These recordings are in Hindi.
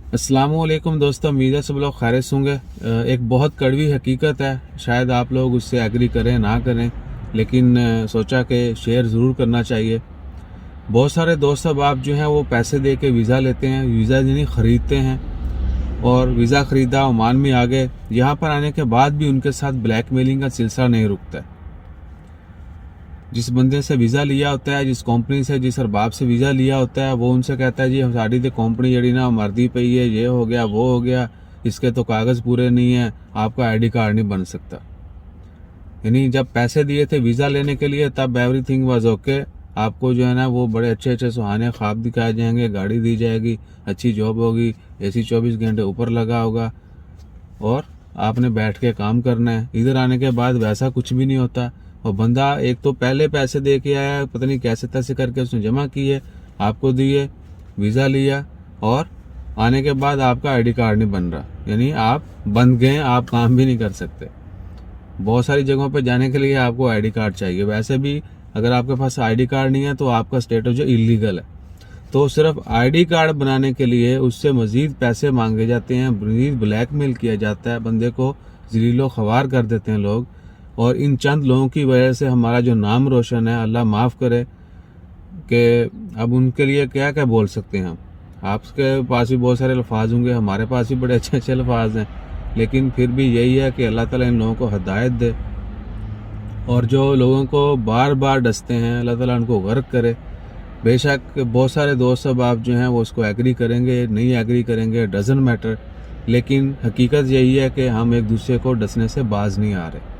अस्सलामुअलैकुम दोस्तों, उम्मीद है सब लोग खैरियत होंगे। एक बहुत कड़वी हकीकत है, शायद आप लोग उससे एग्री करें ना करें, लेकिन सोचा कि शेयर ज़रूर करना चाहिए। बहुत सारे दोस्त अब आप जो हैं वो पैसे दे के वीज़ा लेते हैं, वीज़ा यानी ख़रीदते हैं, और वीज़ा ख़रीदा, ओमान में आ गए। यहाँ पर आने के बाद भी उनके साथ ब्लैकमेलिंग का सिलसिला नहीं रुकता है। जिस बंदे से वीज़ा लिया होता है, जिस कंपनी से, जिस अरबाब से वीज़ा लिया होता है, वो उनसे कहता है जी साड़ी तो कंपनी जड़ी ना मर्दी पई है, ये हो गया वो हो गया, इसके तो कागज़ पूरे नहीं है, आपका आईडी कार्ड नहीं बन सकता। यानी जब पैसे दिए थे वीज़ा लेने के लिए तब एवरीथिंग वाज ओके। आपको जो है ना वो बड़े अच्छे अच्छे सुहाने ख्वाब दिखाए जाएंगे, गाड़ी दी जाएगी, अच्छी जॉब होगी, एसी 24 घंटे ऊपर लगा होगा, और आपने बैठ के काम करना है। इधर आने के बाद वैसा कुछ भी नहीं होता। और बंदा एक तो पहले पैसे दे के आया, पता नहीं कैसे तैसे करके उसने जमा किए, आपको दिए, वीज़ा लिया, और आने के बाद आपका आईडी कार्ड नहीं बन रहा, यानी आप बंद गए, आप काम भी नहीं कर सकते। बहुत सारी जगहों पर जाने के लिए आपको आईडी कार्ड चाहिए। वैसे भी अगर आपके पास आईडी कार्ड नहीं है तो आपका स्टेटस जो इलीगल है। तो सिर्फ आईडी कार्ड बनाने के लिए उससे मजीद पैसे मांगे जाते हैं, मजीद ब्लैकमेल किया जाता है, बंदे को जलीलो ख्वार कर देते हैं लोग। और इन चंद लोगों की वजह से हमारा जो नाम रोशन है, अल्लाह माफ़ करे कि अब उनके लिए क्या क्या बोल सकते हैं हम। आपके पास भी बहुत सारे अल्फाज होंगे, हमारे पास भी बड़े अच्छे अच्छे अल्फाज हैं, लेकिन फिर भी यही है कि अल्लाह ताला इन लोगों को हिदायत दे, और जो लोगों को बार बार डसते हैं अल्लाह ताला उनको गर्क करे। बेशक बहुत सारे दोस्त अब आप जो हैं वो उसको एग्री करेंगे, नहीं एग्री करेंगे, डजंट मैटर, लेकिन हकीकत यही है कि हम एक दूसरे को डसने से बाज नहीं आ रहे।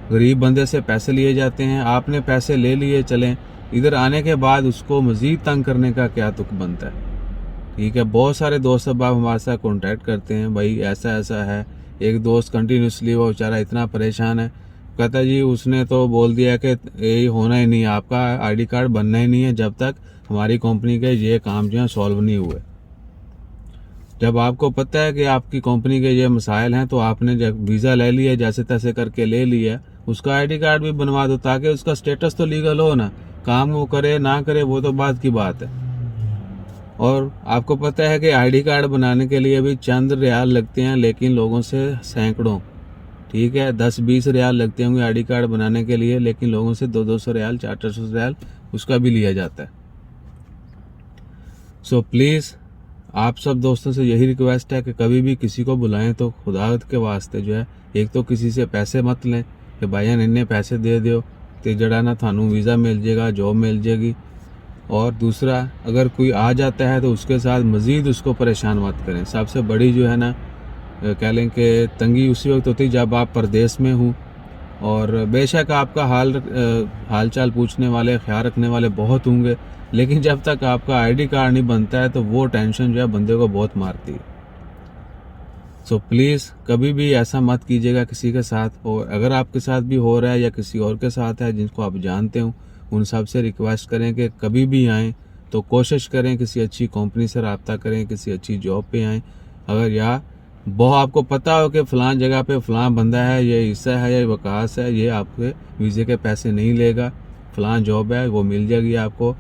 गरीब बंदे से पैसे लिए जाते हैं, आपने पैसे ले लिए, चलें, इधर आने के बाद उसको मज़ीद तंग करने का क्या तुक बनता है। ठीक है, बहुत सारे दोस्त अब आप हमारे साथ कॉन्टैक्ट करते हैं, भाई ऐसा ऐसा है। एक दोस्त कंटिन्यूसली, वो बेचारा इतना परेशान है, कहता जी उसने तो बोल दिया कि ये होना ही नहीं, आपका आईडी कार्ड बनना ही नहीं है जब तक हमारी कंपनी के ये काम जो है सॉल्व नहीं हुए। जब आपको पता है कि आपकी कंपनी के ये मसाइल हैं, तो आपने जब वीज़ा ले लिया, जैसे तैसे करके ले लिया, उसका आईडी कार्ड भी बनवा दो, ताकि उसका स्टेटस तो लीगल हो ना। काम वो करे ना करे वो तो बात की बात है। और आपको पता है कि आईडी कार्ड बनाने के लिए भी चंद रियाल लगते हैं, लेकिन लोगों से सैकड़ों, ठीक है, 10-20 रियाल लगते होंगे आईडी कार्ड बनाने के लिए, लेकिन लोगों से 200-200 रियाल, 400-400 रियाल उसका भी लिया जाता है। सो प्लीज़ आप सब दोस्तों से यही रिक्वेस्ट है कि कभी भी किसी को बुलाएं तो खुदा के वास्ते जो है, एक तो किसी से पैसे मत लें कि भाई इन्ने पैसे दे दो तो जड़ा ना थानू वीज़ा मिल जाएगा, जॉब मिल जाएगी। और दूसरा, अगर कोई आ जाता है तो उसके साथ मज़ीद उसको परेशान मत करें। सबसे बड़ी जो है ना, कह लें कि तंगी उसी वक्त होती जब आप परदेश में हूँ, और बेशक आपका हाल चाल पूछने वाले, ख्याल रखने वाले बहुत होंगे, लेकिन जब तक आपका आईडी कार्ड नहीं बनता है तो वो टेंशन जो है बंदे को बहुत मारती है। सो प्लीज़ कभी भी ऐसा मत कीजिएगा किसी के साथ। और अगर आपके साथ भी हो रहा है या किसी और के साथ है जिनको आप जानते हो, उन सब से रिक्वेस्ट करें कि कभी भी आएँ तो कोशिश करें किसी अच्छी कंपनी से रब्ता करें, किसी अच्छी जॉब पे आएँ। अगर या बहुत आपको पता हो कि फ़लाँ जगह पे फ़लाँ बंदा है, ये हिस्सा है, ये वकास है, ये आपके वीज़े के पैसे नहीं लेगा, फ़लाँ जॉब है वो मिल जाएगी आपको,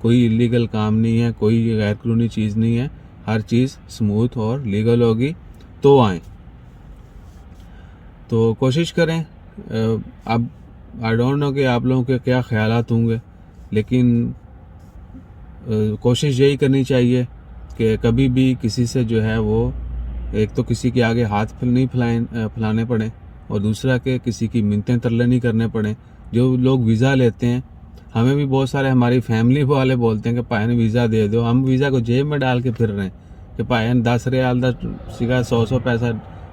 कोई इलीगल काम नहीं है, कोई गैर कानूनी चीज़ नहीं है, हर चीज़ स्मूथ और लीगल होगी, तो आएँ। तो कोशिश करें। अब आई डोंट नो कि आप लोगों के क्या ख्यालात होंगे, लेकिन कोशिश यही करनी चाहिए कि कभी भी किसी से जो है वो, एक तो किसी के आगे हाथ नहीं फैलाने पड़े, और दूसरा कि किसी की मिन्नतें तरले नहीं करने पड़े। जो लोग वीज़ा लेते हैं, हमें भी बहुत सारे हमारी फैमिली वाले बोलते हैं कि भाई वीज़ा दे दो, हम वीज़ा को जेब में डाल के फिर रहे हैं कि भाई 10 रियाल 100 पैसा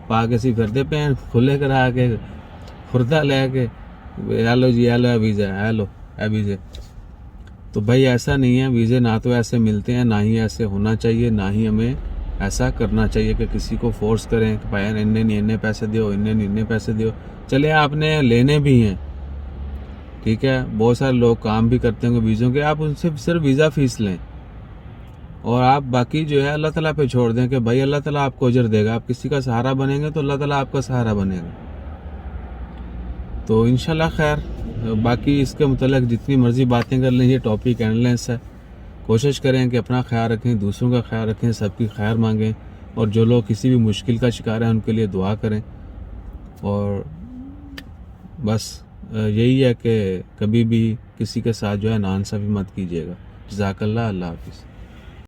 पा के सी फिरते पे खुले करा के खुर्दा लेके, हेलो जी हेलो वीज़ा, हेलो है वीज़े। तो भाई ऐसा नहीं है, वीज़े ना तो ऐसे मिलते हैं, ना ही ऐसे होना चाहिए, ना ही हमें ऐसा करना चाहिए कि किसी को फोर्स करें कि भाई इन्ने नहीं इन्ने पैसे दो, इन्ने नहीं इन्ने पैसे दो। चले आपने लेने भी हैं, ठीक है, बहुत सारे लोग काम भी करते होंगे वीज़ों के, आप उनसे सिर्फ वीज़ा फीस लें, और आप बाकी जो है अल्लाह ताला पे छोड़ दें कि भाई अल्लाह ताला आपको अजर देगा। आप किसी का सहारा बनेंगे तो अल्लाह ताला आपका सहारा बनेगा। तो इंशाल्लाह खैर, बाकी इसके मुतल्लिक़ जितनी मर्ज़ी बातें कर लें, ये टॉपिक एंडलेस है। कोशिश करें कि अपना ख्याल रखें, दूसरों का ख्याल रखें, सबकी खैर मांगें। और जो लोग किसी भी मुश्किल का शिकार हैं उनके लिए दुआ करें। और बस यही है कि कभी भी किसी के साथ जो है नाइंसाफ़ी मत कीजिएगा। जज़ाकल्लाह, अल्लाह हाफ़िज़।